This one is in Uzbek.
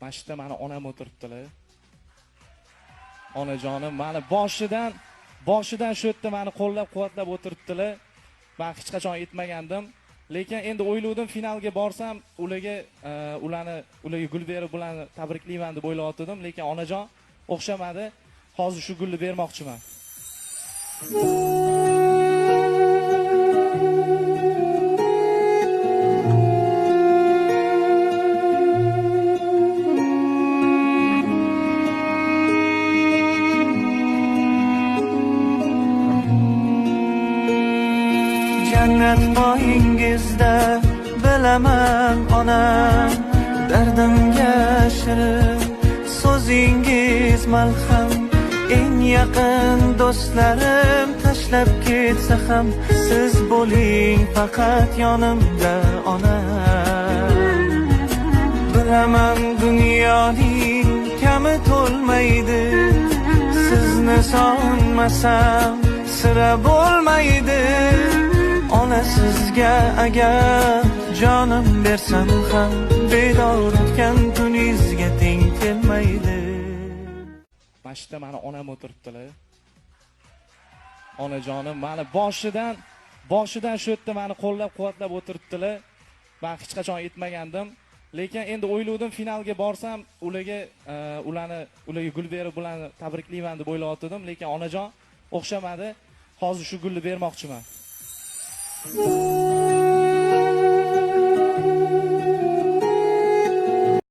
Mana shu yerda mani onam o'tiribdilar. Onajonim mani boshidan shu yerda mani qo'llab-quvvatlab o'tiribdilar. Men hech qachon yetmagandim. Lekin endi o'ylovdim finalga borsam, ularga gul berib, ularni tabriklayman deb o'ylayotgandim, lekin onajon o'xshamadi. Hozir shu gulni bermoqchiman. Jannat poyingizda bilaman onam, dardimga shirin so'zingiz malham. Eng yaqin do'stlarim tashlab ketsa ham, siz bo'ling faqat yonimda onam. Bilaman dunyoning kami to'lmaydi, sizni sog'inmasam sira bo'lmaydi. Ona sizga agar jonim bersam ham, bedor etgan kuningizga teng kelmaydi. Mana shu yerda mani onam o'tiribdilar. Onajonim mani boshidan shu yerda mani qo'llab-quvvatlab o'tiribdilar. Men hech qachon yetmagandim. Lekin endi o'ylovdim finalga borsam, ularga gul berib, ularni tabriklayman deb o'ylayotgandim, lekin onajon o'xshamadi. Hozir shu gulni bermoqchiman.